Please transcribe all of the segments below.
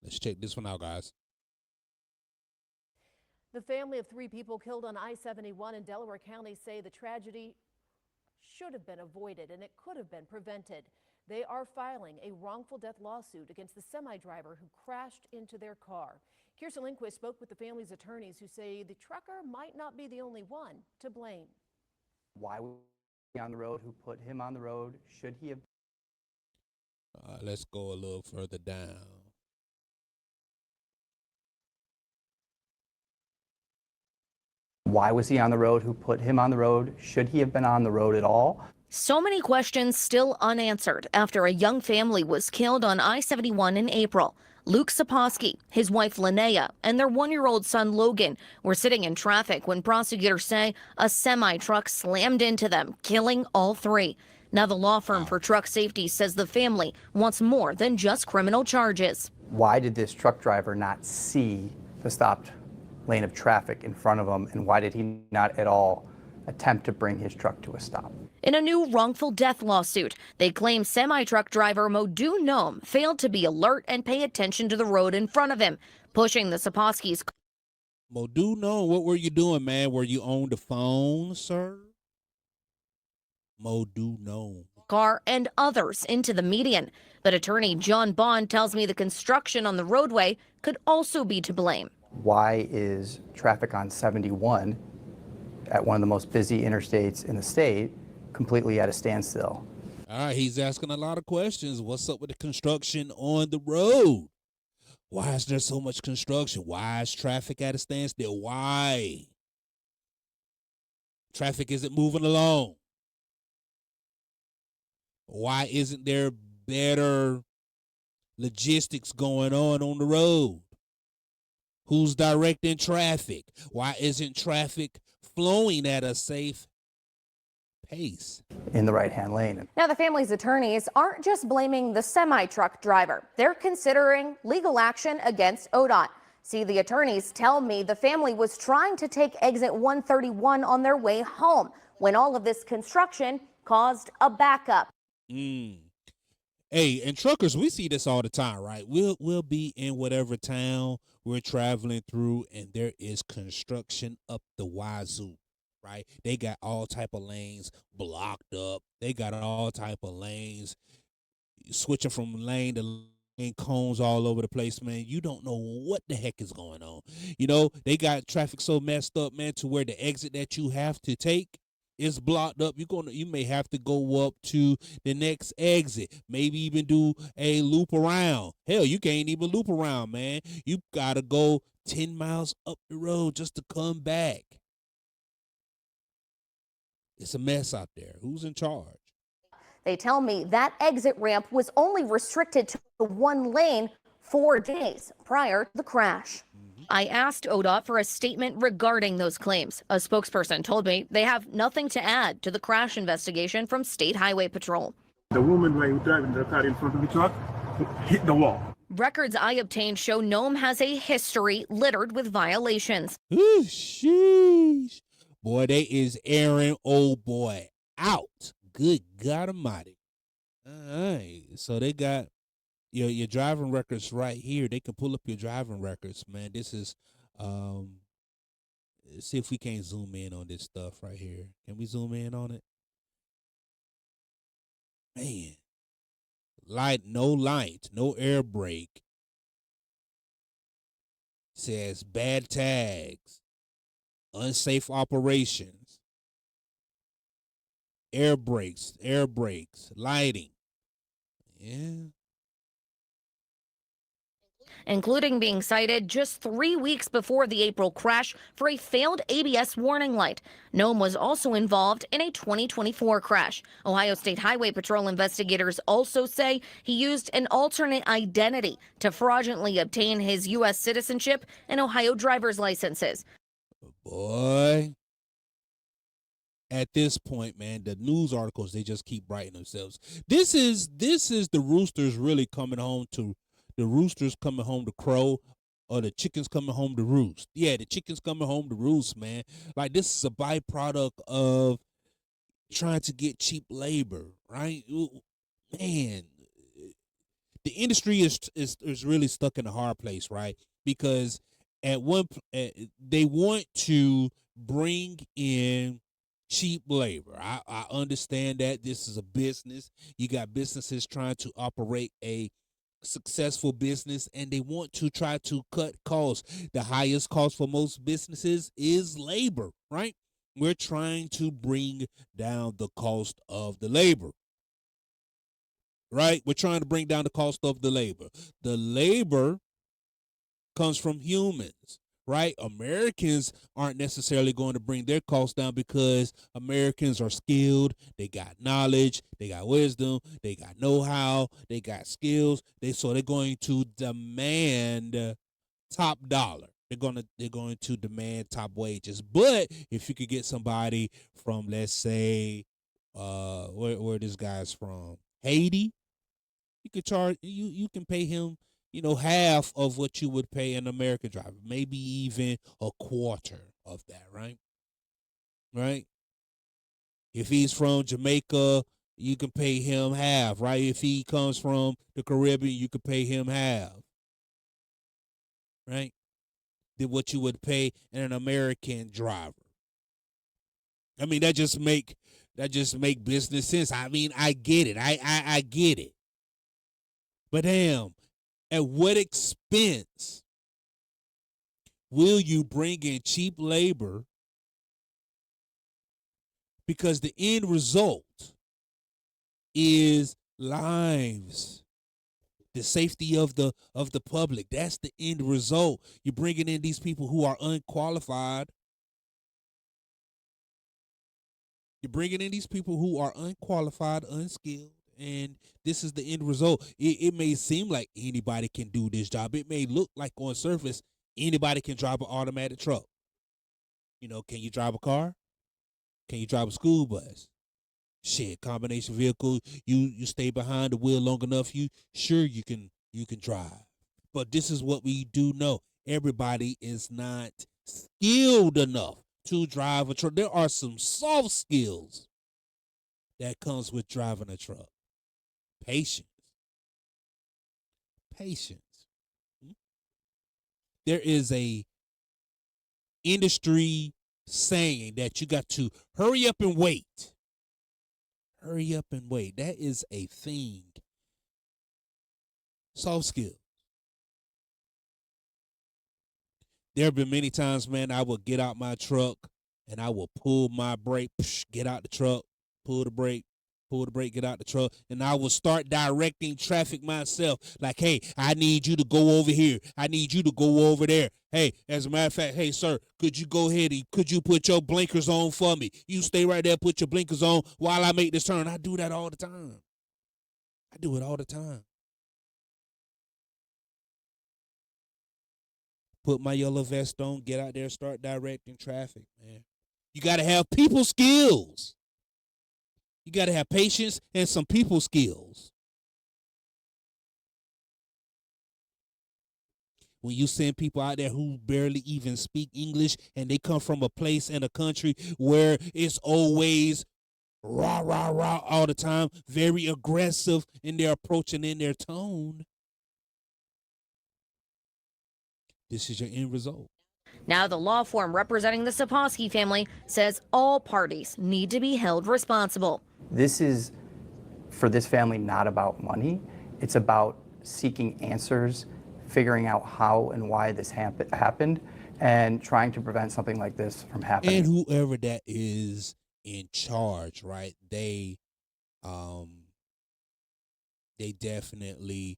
Let's check this one out, guys. The family of 3 people killed on I-71 in Delaware County say the tragedy should have been avoided and it could have been prevented. They are filing a wrongful death lawsuit against the semi-driver who crashed into their car. Kirsten Lindquist spoke with the family's attorneys who say the trucker might not be the only one to blame. Why was he on the road? Who put him on the road? Should he have? Let's go a little further down. Why was he on the road? Who put him on the road? Should he have been on the road at all? So many questions still unanswered after a young family was killed on I-71 in April. Luke Saposky, his wife Linnea, and their 1-year-old son Logan were sitting in traffic when prosecutors say a semi-truck slammed into them, killing all 3. Now the law firm for truck safety says the family wants more than just criminal charges. Why did this truck driver not see the stopped lane of traffic in front of him, and why did he not at all attempt to bring his truck to a stop? In a new wrongful death lawsuit, they claim semi-truck driver Modu Noam failed to be alert and pay attention to the road in front of him, pushing the Saposkys' Modu, no, what were you doing, man? Were you on the phone, sir? Modu, no. car and others into the median. But attorney John Bond tells me the construction on the roadway could also be to blame. Why is traffic on 71 at one of the most busy interstates in the state completely at a standstill? All right, he's asking a lot of questions. What's up with the construction on the road? Why is there so much construction? Why is traffic at a standstill? Why? Traffic isn't moving along. Why isn't there better logistics going on the road? Who's directing traffic? Why isn't traffic flowing at a safe pace? In the right-hand lane. Now, the family's attorneys aren't just blaming the semi-truck driver. They're considering legal action against ODOT. See, the attorneys tell me the family was trying to take exit 131 on their way home when all of this construction caused a backup. Hey, and truckers, we see this all the time, right? We'll be in whatever town we're traveling through, and there is construction up the wazoo, right? They got all type of lanes blocked up. They got all type of lanes switching from lane to lane, cones all over the place, man. You don't know what the heck is going on. You know, they got traffic so messed up, man, to where the exit that you have to take is blocked up. You may have to go up to the next exit, maybe even do a loop around. Hell, you can't even loop around, man. You gotta go 10 miles up the road just to come back. It's a mess out there. Who's in charge? They tell me that exit ramp was only restricted to one lane 4 days prior to the crash. I asked ODOT for a statement regarding those claims. A spokesperson told me they have nothing to add to the crash investigation from State Highway Patrol. The woman while driving the car in front of the truck hit the wall. Records I obtained show Noam has a history littered with violations. Ooh, sheesh. Boy, they is airing old boy out. Good God Almighty. All right. So they got your driving records right here. They can pull up your driving records, man. This is see if we can't zoom in on this stuff right here. Can we zoom in on it? Man. Light, no air brake. Says bad tags, unsafe operations, air brakes, lighting. Yeah. Including being cited just 3 weeks before the April crash for a failed ABS warning light. Noam was also involved in a 2024 crash. Ohio State Highway Patrol investigators also say he used an alternate identity to fraudulently obtain his U.S. citizenship and Ohio driver's licenses. Boy, at this point, man, the news articles, they just keep writing themselves. This is the roosters really coming home to the roosters coming home to crow, or the chickens coming home to roost. Yeah, the chickens coming home to roost, man. Like, this is a byproduct of trying to get cheap labor, right? Man, the industry is really stuck in a hard place, right? Because they want to bring in cheap labor. I understand that this is a business. You got businesses trying to operate a successful business, and they want to try to cut costs. The highest cost for most businesses is labor, right? We're trying to bring down the cost of the labor, right? We're trying to bring down the cost of the labor. The labor comes from humans, right? Americans aren't necessarily going to bring their costs down because Americans are skilled. They got knowledge, they got wisdom, they got know-how, they got skills. They're going to demand top dollar. They're going to demand top wages. But if you could get somebody from, let's say, where this guy's from, Haiti, you could charge you can pay him, half of what you would pay an American driver, maybe even a quarter of that, right? Right? If he's from Jamaica, you can pay him half, right? If he comes from the Caribbean, you could pay him half, right? Than what you would pay an American driver. I mean, that just make business sense. I mean, I get it. I get it. But damn, at what expense will you bring in cheap labor? Because the end result is lives, the safety of the public. That's the end result. You're bringing in these people who are unqualified. You're bringing in these people who are unqualified, unskilled. And this is the end result. It may seem like anybody can do this job. It may look like on surface anybody can drive an automatic truck. Can you drive a car? Can you drive a school bus? Shit, combination vehicle. You stay behind the wheel long enough. You can drive. But this is what we do know. Everybody is not skilled enough to drive a truck. There are some soft skills that comes with driving a truck. Patience. There is a industry saying that you got to hurry up and wait. Hurry up and wait. That is a thing. Soft skills. There have been many times, man, I would get out my truck and I will pull my brake, get out the truck, pull the brake, get out the truck, and I will start directing traffic myself. Like, hey, I need you to go over here. I need you to go over there. Hey, as a matter of fact, hey, sir, could you go ahead and could you put your blinkers on for me? You stay right there, put your blinkers on while I make this turn. I do that all the time. I do it all the time. Put my yellow vest on, get out there, start directing traffic, man. You got to have people skills. You got to have patience and some people skills. When you send people out there who barely even speak English and they come from a place in a country where it's always rah, rah, rah all the time, very aggressive in their approach and in their tone, this is your end result. Now, the law firm representing the Saposky family says all parties need to be held responsible. This is, for this family, not about money. It's about seeking answers, figuring out how and why this happened, and trying to prevent something like this from happening. And whoever that is in charge, right? They definitely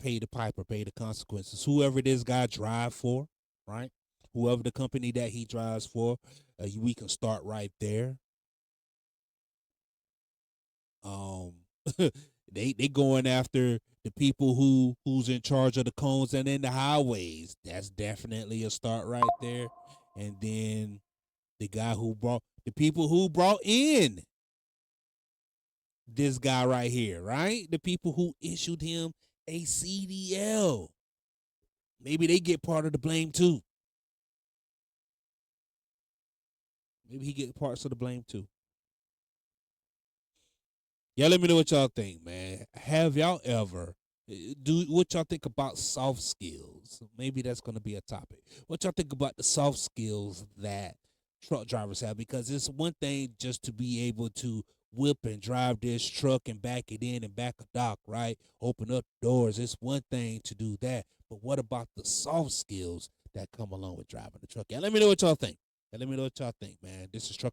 pay the piper, pay the consequences. Whoever this guy drive for, right? Whoever the company that he drives for, we can start right there. They going after the people who's in charge of the cones and in the highways. That's definitely a start right there. And then the people who brought in this guy right here, right? The people who issued him a CDL. Maybe they get part of the blame too. Maybe he get parts of the blame too. Yeah, let me know what y'all think, man. Have y'all ever do what y'all think about soft skills? Maybe that's going to be a topic. What y'all think about the soft skills that truck drivers have? Because it's one thing just to be able to whip and drive this truck and back it in and back a dock, right? Open up doors. It's one thing to do that, but what about the soft skills that come along with driving the truck? Yeah, let me know what y'all think. And let me know what y'all think, man. This is Trucker